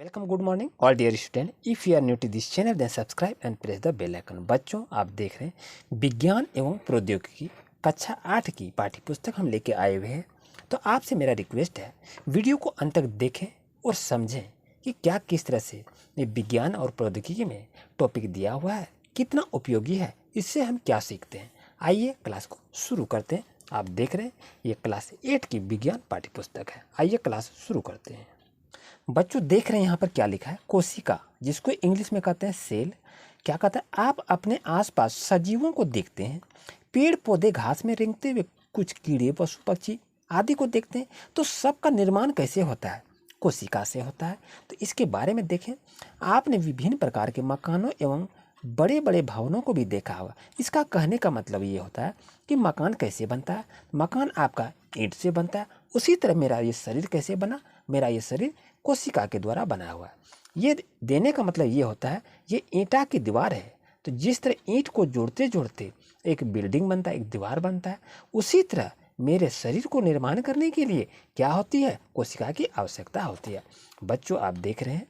Welcome, good morning all dear student. If you are new to this channel then subscribe and press the bell icon. बच्चों, आप देख रहे हैं विज्ञान एवं प्रौद्योगिकी कक्षा 8 की पाठ्य पुस्तक हम लेके आए हुए हैं। तो आपसे मेरा रिक्वेस्ट है, वीडियो को अंत तक देखें और समझें कि क्या किस तरह से ये विज्ञान और प्रौद्योगिकी में टॉपिक दिया हुआ है, कितना उपयोगी है, इससे हम क्या सीखते हैं। आइए क्लास को शुरू करते हैं। आप देख रहे हैं ये क्लास 8 की विज्ञान पाठ्य पुस्तक है। आइए क्लास शुरू करते हैं। बच्चों देख रहे हैं यहाँ पर क्या लिखा है, कोशिका, जिसको इंग्लिश में कहते हैं सेल। क्या कहता है, आप अपने आसपास सजीवों को देखते हैं, पेड़ पौधे घास में रेंगते हुए, कुछ कीड़े पशु पक्षी आदि को देखते हैं। तो सबका निर्माण कैसे होता है? कोशिका से होता है। तो इसके बारे में देखें। आपने विभिन्न प्रकार के मकानों एवं बड़े बड़े भवनों को भी देखा होगा। इसका कहने का मतलब ये होता है कि मकान कैसे बनता है। मकान आपका ईंट से बनता है। उसी तरह मेरा ये शरीर कैसे बना? मेरा ये शरीर कोशिका के द्वारा बना हुआ है। ये देने का मतलब ये होता है, ये ईंटा की दीवार है। तो जिस तरह ईंट को जोड़ते जोड़ते एक बिल्डिंग बनता है, एक दीवार बनता है, उसी तरह मेरे शरीर को निर्माण करने के लिए क्या होती है? कोशिका की आवश्यकता होती है। बच्चों आप देख रहे हैं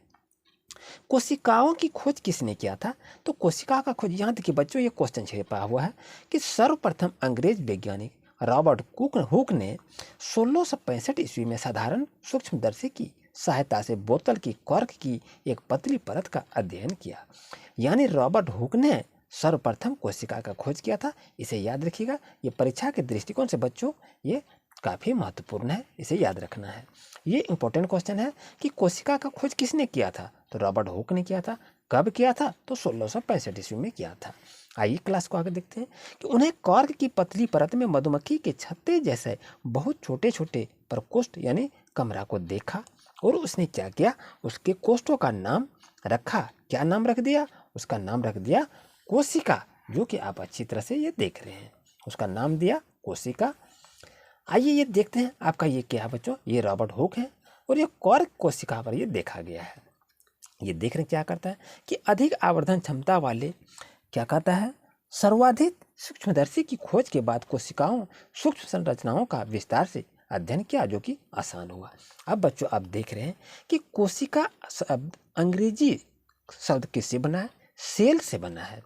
कोशिकाओं की खोज किसने किया था? तो कोशिका का खोज, यहाँ देखिए बच्चों, ये क्वेश्चन छिपा हुआ है कि सर्वप्रथम अंग्रेज वैज्ञानिक रॉबर्ट हुक ने 1665 ईस्वी में साधारण सूक्ष्मदर्शी की सहायता से बोतल की कॉर्क की एक पतली परत का अध्ययन किया। यानी रॉबर्ट हुक ने सर्वप्रथम कोशिका का खोज किया था। इसे याद रखिएगा, ये परीक्षा के दृष्टिकोण से बच्चों ये काफ़ी महत्वपूर्ण है, इसे याद रखना है। ये इंपॉर्टेंट क्वेश्चन है कि कोशिका का खोज किसने किया था? तो रॉबर्ट हुक ने किया था। कब किया था? तो 1665 ईस्वी में किया था। आइए क्लास को आगे देखते हैं कि उन्हें कॉर्क की पतली परत में मधुमक्खी के छत्ते जैसे बहुत छोटे छोटे प्रकोष्ठ यानी कमरा को देखा और उसने क्या किया? उसके कोष्ठों का नाम रखा। क्या नाम रख दिया? उसका नाम रख दिया कोशिका, जो कि आप अच्छी तरह से ये देख रहे हैं। उसका नाम दिया कोशिका। आइए ये देखते हैं आपका ये क्या है बच्चों, ये रॉबर्ट हुक है और ये कॉर्क कोशिका पर ये देखा गया है। ये देख रहे क्या करता है कि अधिक आवर्धन क्षमता वाले, क्या कहता है, सर्वाधिक सूक्ष्मदर्शी की खोज के बाद कोशिकाओं सूक्ष्म संरचनाओं का विस्तार से अध्ययन किया, जो कि आसान हुआ। अब बच्चों आप देख रहे हैं कि कोशिका शब्द अंग्रेजी शब्द किससे बना है? सेल से बना है।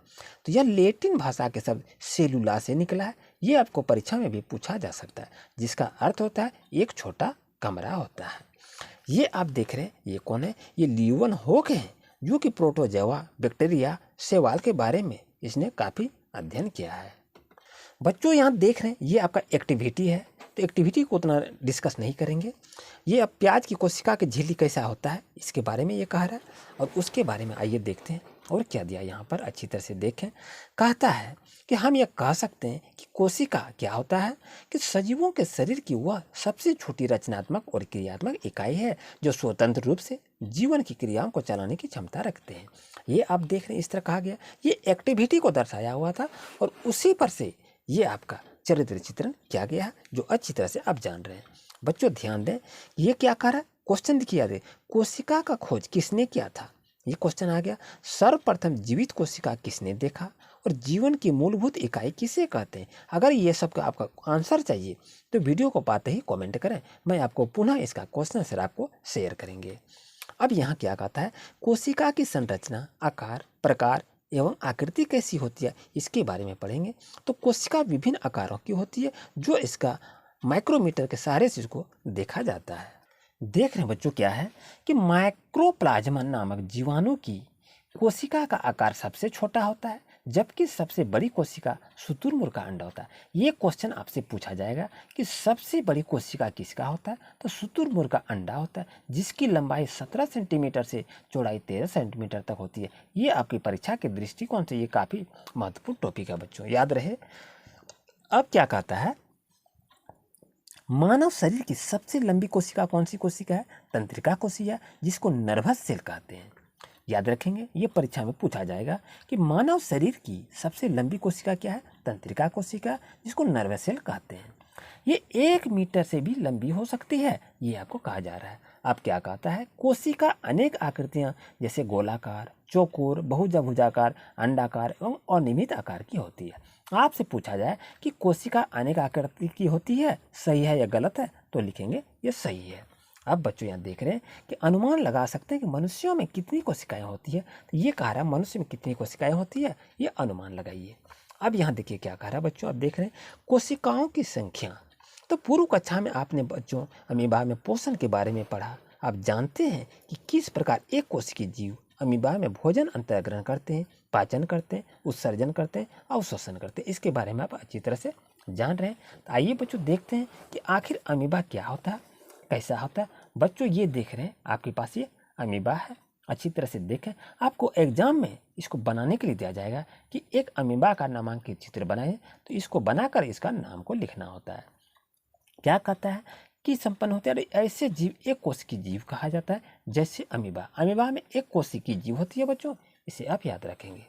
तो यह लैटिन भाषा के शब्द सेलुला से निकला है। ये आपको परीक्षा में भी पूछा जा सकता है, जिसका अर्थ होता है एक छोटा कमरा होता है। ये आप देख रहे हैं ये कौन है? ये ल्यूवन होक है, जो कि प्रोटोजोआ बैक्टीरिया शैवाल के बारे में इसने काफ़ी अध्ययन किया है। बच्चों यहाँ देख रहे हैं ये आपका एक्टिविटी है। तो एक्टिविटी को उतना डिस्कस नहीं करेंगे। ये अब प्याज की कोशिका की झिल्ली कैसा होता है, इसके बारे में ये कह रहा है। और उसके बारे में आइए देखते हैं और क्या दिया यहाँ पर, अच्छी तरह से देखें। कहता है कि हम ये कह सकते हैं कि कोशिका क्या होता है कि सजीवों के शरीर की वह सबसे छोटी रचनात्मक और क्रियात्मक इकाई है जो स्वतंत्र रूप से जीवन की क्रियाओं को चलाने की क्षमता रखते हैं। ये आप देख रहे हैं इस तरह कहा गया, ये एक्टिविटी को दर्शाया हुआ था और उसी पर से ये आपका चरित्र चित्रण किया गया है, जो अच्छी तरह से आप जान रहे हैं। बच्चों ध्यान दें, ये क्या कर रहा है? क्वेश्चन किया दे, कोशिका का खोज किसने किया था? ये क्वेश्चन आ गया। सर्वप्रथम जीवित कोशिका किसने देखा और जीवन की मूलभूत इकाई किसे कहते हैं? अगर ये सब का आपका आंसर चाहिए तो वीडियो को पाते ही कमेंट करें, मैं आपको पुनः इसका क्वेश्चन आंसर आपको शेयर करेंगे। अब यहाँ क्या कहता है, कोशिका की संरचना, आकार, प्रकार एवं आकृति कैसी होती है, इसके बारे में पढ़ेंगे। तो कोशिका विभिन्न आकारों की होती है, जो इसका माइक्रोमीटर के सहारे से इसको देखा जाता है। देख रहे हैं बच्चों क्या है कि माइक्रोप्लाज्मा नामक जीवाणु की कोशिका का आकार सबसे छोटा होता है, जबकि सबसे बड़ी कोशिका शुतुरमुर्ग का अंडा होता है। ये क्वेश्चन आपसे पूछा जाएगा कि सबसे बड़ी कोशिका किसका होता है? तो शुतुरमुर्ग का अंडा होता है, जिसकी लंबाई 17 सेंटीमीटर से चौड़ाई 13 सेंटीमीटर तक होती है। ये आपकी परीक्षा के दृष्टिकोण से ये काफ़ी महत्वपूर्ण टॉपिक है बच्चों, याद रहे। अब क्या कहता है, मानव शरीर की सबसे लंबी कोशिका कौन सी कोशिका है? तंत्रिका कोशिका, जिसको नर्वस सेल कहते हैं। याद रखेंगे, ये परीक्षा में पूछा जाएगा कि मानव शरीर की सबसे लंबी कोशिका क्या है? तंत्रिका कोशिका, जिसको नर्वस सेल कहते हैं। ये 1 मीटर से भी लंबी हो सकती है, ये आपको कहा जा रहा है। अब क्या कहता है, कोशिका अनेक आकृतियां जैसे गोलाकार, चौकोर, बहुभुजाकार, अंडाकार एवं अनियमित आकार की होती है। आपसे पूछा जाए कि कोशिका अनेक आकृति की होती है, सही है या गलत है, तो लिखेंगे ये सही है। अब बच्चों यहाँ देख रहे हैं कि अनुमान लगा सकते हैं कि मनुष्यों में कितनी कोशिकाएं होती है। तो ये कह रहा है मनुष्य में कितनी कोशिकाएं होती है, ये अनुमान लगाइए। अब यहाँ देखिए क्या कह रहा है बच्चों, अब देख रहे हैं कोशिकाओं की संख्या। तो पूर्व कक्षा में आपने बच्चों अमीबा में पोषण के बारे में पढ़ा। आप जानते हैं कि किस प्रकार एक कोशिकीय जीव अमीबा में भोजन अंतर्ग्रहण करते हैं, पाचन करते हैं, उत्सर्जन करते हैं, अवशोषण करते हैं। इसके बारे में आप अच्छी तरह से जान रहे हैं। तो आइए बच्चों देखते हैं कि आखिर अमीबा क्या होता है, कैसा होता है। बच्चों ये देख रहे हैं आपके पास ये अमीबा है, अच्छी तरह से देखें। आपको एग्जाम में इसको बनाने के लिए दिया जाएगा कि एक अमीबा का नामांकित चित्र बनाएं, तो इसको बनाकर इसका नाम को लिखना होता है। क्या कहता है कि संपन्न होते हैं ऐसे जीव एक कोशिकीय जीव कहा जाता है, जैसे अमीबा। अमीबा में एक कोशिकीय जीव होती है बच्चों, इसे आप याद रखेंगे।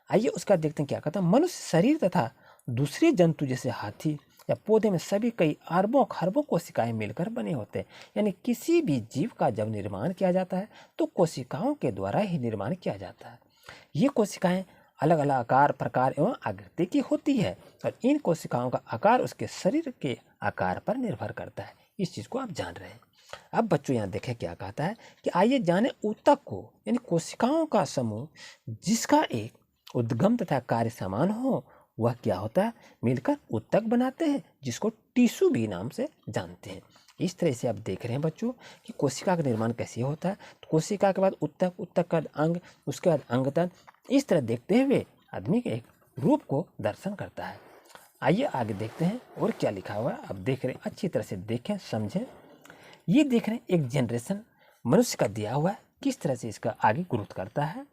आइए उसका देखते हैं क्या कहता है। मनुष्य शरीर तथा दूसरे जंतु जैसे हाथी या पौधे में सभी कई अरबों खरबों कोशिकाएं मिलकर बने होते हैं। यानी किसी भी जीव का जब निर्माण किया जाता है तो कोशिकाओं के द्वारा ही निर्माण किया जाता है। ये कोशिकाएं अलग अलग आकार, प्रकार एवं आकृति की होती है और इन कोशिकाओं का आकार उसके शरीर के आकार पर निर्भर करता है। इस चीज़ को आप जान रहे हैं। अब बच्चों यहाँ देखें क्या कहता है कि आइए जाने ऊतक को, यानी कोशिकाओं का समूह जिसका एक उद्गम तथा कार्य समान हो, वह क्या होता है, मिलकर ऊतक बनाते हैं, जिसको टिश्यू भी नाम से जानते हैं। इस तरह से आप देख रहे हैं बच्चों कि कोशिका का निर्माण कैसे होता है। तो कोशिका के बाद ऊतक, ऊतक का अंग, उसके बाद अंगतन। इस तरह देखते हुए आदमी के एक रूप को दर्शन करता है। आइए आगे देखते हैं और क्या लिखा हुआ है। अब देख रहे हैं, अच्छी तरह से देखें, समझें। ये देख रहे हैं एक जनरेशन मनुष्य का दिया हुआ है, किस तरह से इसका आगे ग्रोथ करता है।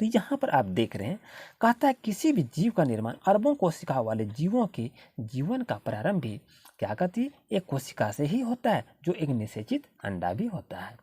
तो यहाँ पर आप देख रहे हैं, कहता है किसी भी जीव का निर्माण अरबों कोशिका वाले जीवों के जीवन का प्रारंभ भी क्या कहती है, एक कोशिका से ही होता है, जो एक निषेचित अंडा भी होता है।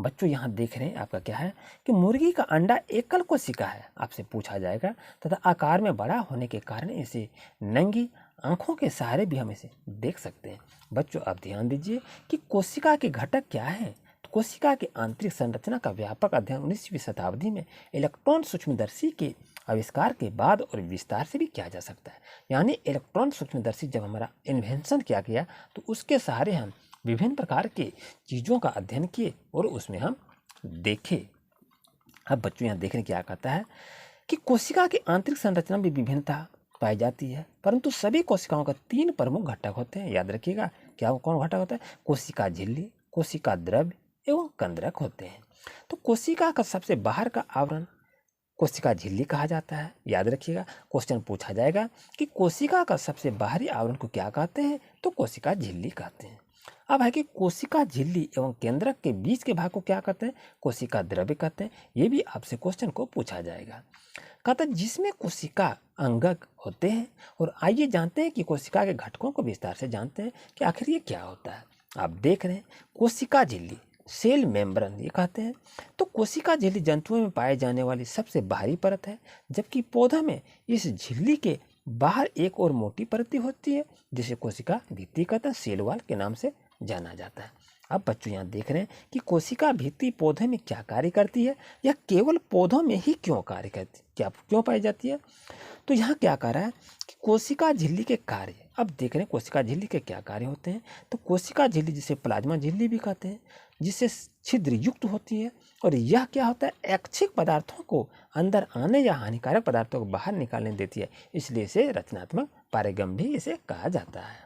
बच्चों यहाँ देख रहे हैं आपका क्या है कि मुर्गी का अंडा एकल कोशिका है, आपसे पूछा जाएगा, तथा आकार में बड़ा होने के कारण इसे नंगी आंखों के सहारे भी हम इसे देख सकते हैं। बच्चों आप ध्यान दीजिए कि कोशिका के घटक क्या हैं। तो कोशिका की आंतरिक संरचना का व्यापक अध्ययन 19वीं शताब्दी में इलेक्ट्रॉन सूक्ष्मदर्शी के आविष्कार के बाद और विस्तार से भी किया जा सकता है। यानी इलेक्ट्रॉन सूक्ष्मदर्शी जब हमारा इन्वेंशन किया गया तो उसके सहारे हम विभिन्न प्रकार के चीज़ों का अध्ययन किए और उसमें हम देखे। अब बच्चों यहाँ देखने क्या कहता है कि कोशिका की आंतरिक संरचना में विभिन्नता पाई जाती है, परंतु सभी कोशिकाओं का 3 प्रमुख घटक होते हैं। याद रखिएगा, क्या कौन घटक होता है, कोशिका झिल्ली, कोशिका द्रव्य एवं कंदरक होते हैं। तो कोशिका का सबसे बाहर का आवरण कोशिका झिल्ली कहा जाता है। याद रखिएगा, क्वेश्चन पूछा जाएगा कि कोशिका का सबसे बाहरी आवरण को क्या कहते हैं, तो कोशिका झिल्ली कहते हैं। अब है कि कोशिका झिल्ली एवं केंद्रक के बीच के भाग को क्या कहते हैं, कोशिका द्रव्य कहते हैं। ये भी आपसे क्वेश्चन को पूछा जाएगा। कहता है जिसमें कोशिका अंगक होते हैं। और आइए जानते हैं कि कोशिका के घटकों को विस्तार से जानते हैं कि आखिर ये क्या होता है। आप देख रहे हैं कोशिका झिल्ली, सेल मेम्ब्रेन ये कहते हैं। तो कोशिका झिल्ली जंतुओं में पाए जाने वाली सबसे बाहरी परत है, जबकि पौधा में इस झिल्ली के बाहर एक और मोटी परत होती है, जिसे कोशिका भित्ति कहते हैं, सेल वॉल के नाम से जाना जाता है। अब बच्चों यहाँ देख रहे हैं कि कोशिका भित्ति पौधे में क्या कार्य करती है, या केवल पौधों में ही क्यों कार्य करती है, क्या क्यों पाई जाती है। तो यहाँ क्या कह रहा है कि कोशिका झिल्ली के कार्य। अब देख रहे हैं कोशिका झिल्ली के क्या कार्य होते हैं। तो कोशिका झिल्ली जिसे प्लाज्मा झिल्ली भी कहते हैं, जिससे छिद्र युक्त होती है, और यह क्या होता है, ऐच्छिक पदार्थों को अंदर आने या हानिकारक पदार्थों को बाहर निकालने देती है, इसलिए इसे रचनात्मक पारेगम भी इसे कहा जाता है।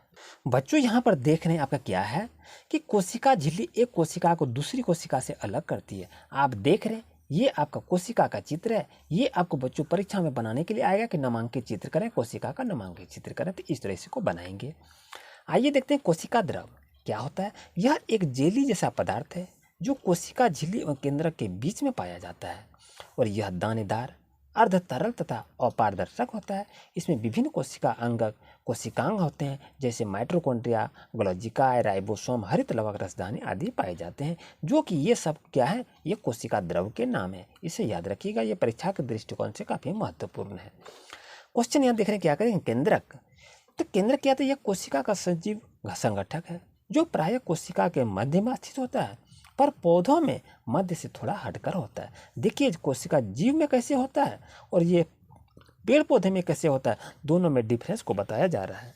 बच्चों यहाँ पर देख रहे हैं आपका क्या है कि कोशिका झिल्ली एक कोशिका को दूसरी कोशिका से अलग करती है। आप देख रहे हैं ये आपका कोशिका का चित्र है। ये आपको बच्चों परीक्षा में बनाने के लिए आएगा कि नामांकित चित्र करें, कोशिका का नामांकित चित्र करें, तो इस तरह से को बनाएंगे। आइए देखते हैं कोशिका द्रव क्या होता है। यह एक जेली जैसा पदार्थ है जो कोशिका झिल्ली और केंद्रक के बीच में पाया जाता है, और यह दानेदार, अर्ध तरल तथा अपारदर्शक होता है। इसमें विभिन्न कोशिका अंगक कोशिकांग होते हैं, जैसे माइटोकॉन्ड्रिया, गोल्गी, राइबोसोम, हरित लवक, रसदानी आदि पाए जाते हैं, जो कि ये सब क्या है, ये कोशिका द्रव के नाम है। इसे याद रखिएगा, ये परीक्षा के दृष्टिकोण से काफी महत्वपूर्ण है। क्वेश्चन यहाँ देख रहे हैं क्या करें, केंद्रक। तो केंद्रक क्या था, यह कोशिका का सजीव संगठक है, जो प्रायः कोशिका के मध्य में स्थित होता है, पर पौधों में मध्य से थोड़ा हटकर होता है। देखिए कोशिका जीव में कैसे होता है और ये पेड़ पौधे में कैसे होता है, दोनों में डिफरेंस को बताया जा रहा है।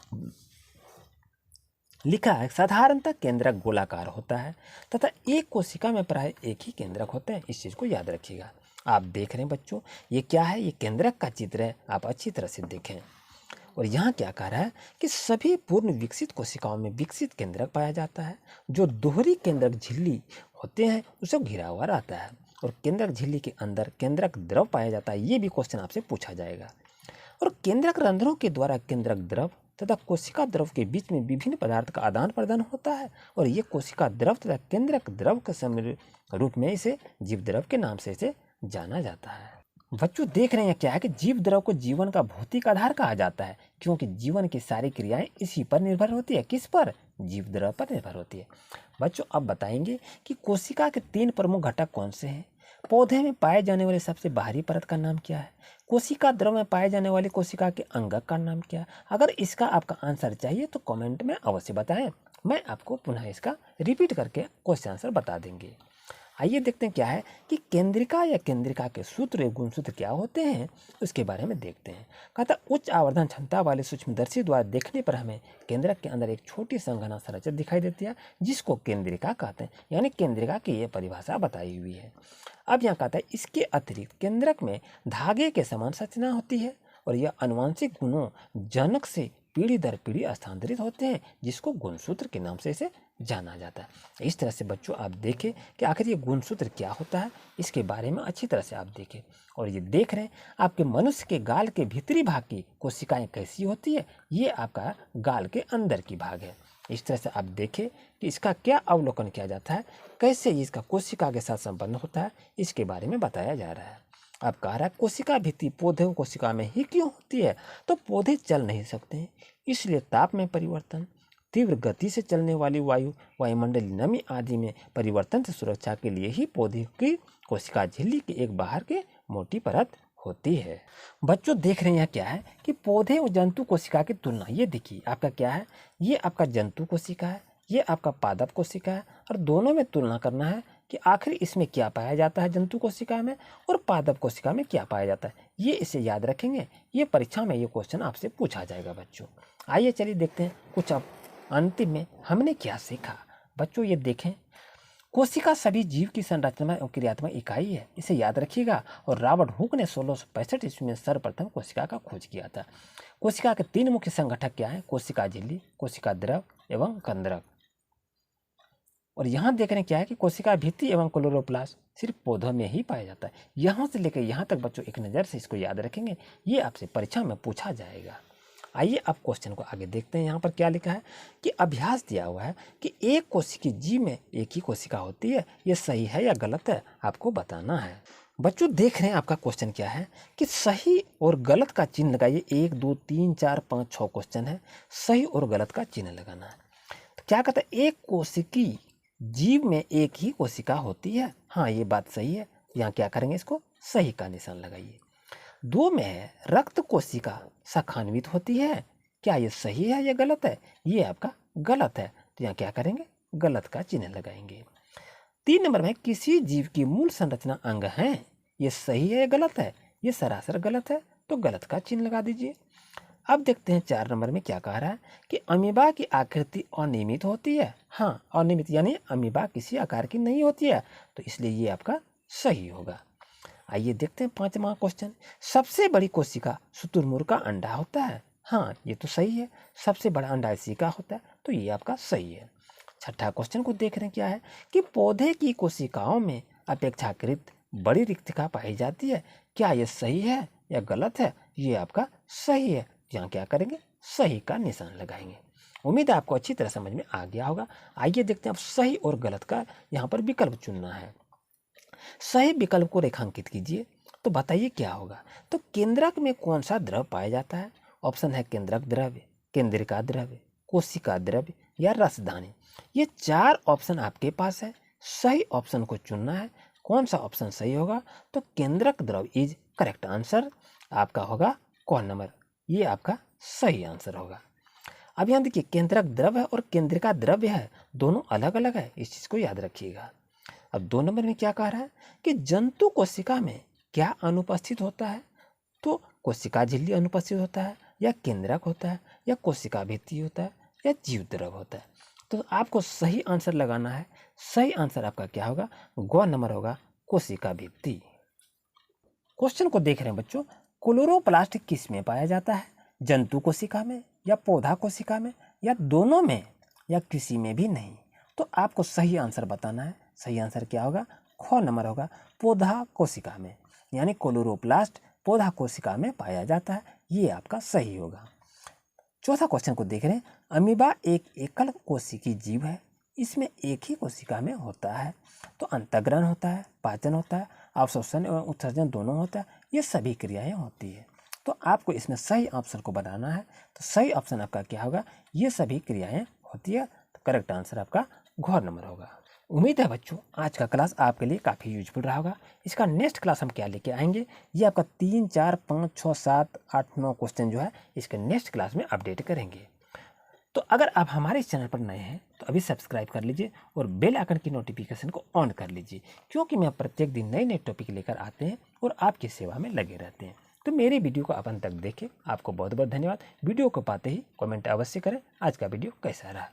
लिखा है साधारणतः केंद्रक गोलाकार होता है तथा एक कोशिका में प्राय एक ही केंद्रक होते हैं। इस चीज़ को याद रखिएगा। आप देख रहे हैं बच्चों, ये क्या है, ये केंद्रक का चित्र है, आप अच्छी तरह से देखें। और यहाँ क्या कह रहा है कि सभी पूर्ण विकसित कोशिकाओं में विकसित केंद्रक पाया जाता है जो दोहरी केंद्रक झिल्ली होते हैं उसे घिरा हुआ रहता है, और केंद्रक झिल्ली के अंदर केंद्रक द्रव पाया जाता है। ये भी क्वेश्चन आपसे पूछा जाएगा। और केंद्रक रंध्रों के द्वारा केंद्रक द्रव तथा कोशिका द्रव के बीच में विभिन्न पदार्थ का आदान प्रदान होता है, और ये कोशिका द्रव तथा केंद्रक द्रव के सम्मिलित रूप में इसे जीव द्रव के नाम से इसे जाना जाता है। बच्चों देख रहे हैं क्या है कि जीव द्रव को जीवन का भौतिक आधार कहा जाता है, क्योंकि जीवन की सारी क्रियाएं इसी पर निर्भर होती है। किस पर? जीव द्रव पर निर्भर होती है। बच्चों अब बताएंगे कि कोशिका के 3 प्रमुख घटक कौन से हैं। पौधे में पाए जाने वाले सबसे बाहरी परत का नाम क्या है? कोशिका द्रव में पाए जाने वाली कोशिका के अंगक का नाम क्या है? अगर इसका आपका आंसर चाहिए तो कमेंट में अवश्य बताएं, मैं आपको पुनः इसका रिपीट करके क्वेश्चन आंसर बता देंगे। आइए देखते हैं क्या है कि केंद्रिका या केंद्रिका के सूत्र या गुणसूत्र क्या होते हैं, उसके बारे में देखते हैं। कहता उच्च आवर्धन क्षमता वाले सूक्ष्मदर्शी द्वारा देखने पर हमें केंद्रक के अंदर एक छोटी संघना संरचना दिखाई देती है जिसको केंद्रिका कहते हैं, यानी केंद्रिका की ये परिभाषा बताई हुई है। अब यहाँ कहता है इसके अतिरिक्त केंद्रक में धागे के समान संरचना होती है और यह आनुवंशिक गुणों जनक से पीढ़ी दर पीढ़ी स्थानांतरित होते हैं जिसको गुणसूत्र के नाम से इसे जाना जाता है। इस तरह से बच्चों आप देखें कि आखिर ये गुणसूत्र क्या होता है, इसके बारे में अच्छी तरह से आप देखें। और ये देख रहे हैं आपके मनुष्य के गाल के भीतरी भाग की कोशिकाएं कैसी होती है, ये आपका गाल के अंदर की भाग है। इस तरह से आप देखें कि इसका क्या अवलोकन किया जाता है, कैसे इसका कोशिका के साथ संबंध होता है, इसके बारे में बताया जा रहा है। अब कह रहा है कोशिका भित्ति पौधे कोशिका में ही क्यों होती है, तो पौधे चल नहीं सकते हैं, इसलिए ताप में परिवर्तन, तीव्र गति से चलने वाली वायु, वायुमंडलीय नमी आदि में परिवर्तन से सुरक्षा के लिए ही पौधे की कोशिका झिल्ली की एक बाहर के मोटी परत होती है। बच्चों देख रहे हैं क्या है कि पौधे और जंतु कोशिका की तुलना, ये देखिए आपका क्या है, ये आपका जंतु कोशिका है, ये आपका पादप कोशिका है, और दोनों में तुलना करना है कि आखिर इसमें क्या पाया जाता है जंतु कोशिका में और पादप कोशिका में क्या पाया जाता है। ये इसे याद रखेंगे, ये परीक्षा में ये क्वेश्चन आपसे पूछा जाएगा बच्चों। आइए चलिए देखते हैं कुछ अब अंतिम में हमने क्या सीखा। बच्चों ये देखें, कोशिका सभी जीव की संरचनात्मक और क्रियात्मक इकाई है, इसे याद रखिएगा। और रॉबर्ट हुक ने 1665 ईस्वी में सर्वप्रथम कोशिका का खोज किया था। कोशिका के 3 मुख्य संगठक क्या है? कोशिका झिल्ली, कोशिका द्रव एवं कंदरक। और यहाँ देख रहे हैं क्या है कि कोशिका भित्ति एवं क्लोरोप्लास्ट सिर्फ पौधों में ही पाया जाता है। यहाँ से लेकर यहाँ तक बच्चों एक नज़र से इसको याद रखेंगे, ये आपसे परीक्षा में पूछा जाएगा। आइए अब क्वेश्चन को आगे देखते हैं। यहाँ पर क्या लिखा है कि अभ्यास दिया हुआ है कि एक कोशिकी जीव में एक ही कोशिका होती है, ये सही है या गलत है, आपको बताना है। बच्चों देख रहे हैं आपका क्वेश्चन क्या है कि सही और गलत का चिन्ह लगाइए। 1 2 3 4 5 6 क्वेश्चन है, सही और गलत का चिन्ह लगाना है। तो क्या कहता है, एक कोशिकी जीव में एक ही कोशिका होती है, हाँ ये बात सही है। यहाँ क्या करेंगे, इसको सही का निशान लगाइए। 2 में है रक्त कोशिका शाखान्वित होती है, क्या ये सही है या गलत है? ये आपका गलत है, तो यहाँ क्या करेंगे, गलत का चिन्ह लगाएंगे। 3 नंबर में किसी जीव की मूल संरचना अंग है, ये सही है या गलत है? ये सरासर गलत है, तो गलत का चिन्ह लगा दीजिए। अब देखते हैं 4 नंबर में क्या कह रहा है कि अमीबा की आकृति अनियमित होती है, हाँ अनियमित यानी अमीबा किसी आकार की नहीं होती है, तो इसलिए ये आपका सही होगा। आइए देखते हैं 5वां क्वेश्चन, सबसे बड़ी कोशिका शुतुरमुर्ग का अंडा होता है, हाँ ये तो सही है, सबसे बड़ा अंडा इसी का होता है, तो ये आपका सही है। 6ठा क्वेश्चन को देख रहे हैं क्या है कि पौधे की कोशिकाओं में अपेक्षाकृत बड़ी रिक्तिका पाई जाती है, क्या ये सही है या गलत है? ये आपका सही है, यहाँ क्या करेंगे, सही का निशान लगाएंगे। उम्मीद है आपको अच्छी तरह समझ में आ गया होगा। आइए देखते हैं अब सही और गलत का यहाँ पर विकल्प चुनना है। सही विकल्प को रेखांकित कीजिए, तो बताइए क्या होगा। तो केंद्रक में कौन सा द्रव पाया जाता है? ऑप्शन है केंद्रक द्रव्य, केंद्रिका द्रव्य, कोशिका द्रव्य या रसदानी। ये 4 ऑप्शन आपके पास है, सही ऑप्शन को चुनना है। कौन सा ऑप्शन सही होगा? तो केंद्रक द्रव इज करेक्ट आंसर, आपका होगा कौन नंबर, ये आपका सही आंसर होगा। अब यहाँ देखिए केंद्रक द्रव है और केंद्रिका द्रव्य है, दोनों अलग अलग है, इस चीज़ को याद रखिएगा। अब 2 नंबर में क्या कह रहा है कि जंतु कोशिका में क्या अनुपस्थित होता है? तो कोशिका झिल्ली अनुपस्थित होता है, या केंद्रक होता है, या कोशिका भित्ति होता है, या जीव द्रव होता है। तो आपको सही आंसर लगाना है। सही आंसर आपका क्या होगा? ग नंबर होगा कोशिका भित्ति। क्वेश्चन को देख रहे हैं बच्चों, क्लोरोप्लास्ट किस में पाया जाता है? जंतु कोशिका में या पौधा कोशिका में या दोनों में या किसी में भी नहीं? तो आपको सही आंसर बताना है। सही आंसर क्या होगा? ख नंबर होगा पौधा कोशिका में, यानी क्लोरोप्लास्ट पौधा कोशिका में पाया जाता है। ये आपका सही होगा। चौथा क्वेश्चन को देख रहे हैं, अमीबा एक एकल कोशिकीय जीव है। इसमें एक ही कोशिका में होता है। तो अंतःग्रहण होता है, पाचन होता है, अवशोषण एवं उत्सर्जन दोनों होता है। ये सभी क्रियाएं होती है। तो आपको इसमें सही ऑप्शन को बनाना है। तो सही ऑप्शन आपका क्या होगा? ये सभी क्रियाएं होती है। तो करेक्ट आंसर आपका घ नंबर होगा। उम्मीद है बच्चों आज का क्लास आपके लिए काफ़ी यूजफुल रहा होगा। इसका नेक्स्ट क्लास हम क्या लेके आएंगे, ये आपका 3, 4, 5, 6, 7, 8, 9 क्वेश्चन जो है इसके नेक्स्ट क्लास में अपडेट करेंगे। तो अगर आप हमारे इस चैनल पर नए हैं तो अभी सब्सक्राइब कर लीजिए और बेल आइकन की नोटिफिकेशन को ऑन कर लीजिए, क्योंकि मैं प्रत्येक दिन नए नए टॉपिक लेकर आते हैं और आपकी सेवा में लगे रहते हैं। तो मेरे वीडियो को आप अंत तक देखें। आपको बहुत बहुत धन्यवाद। वीडियो को पाते ही कमेंट अवश्य करें आज का वीडियो कैसा रहा।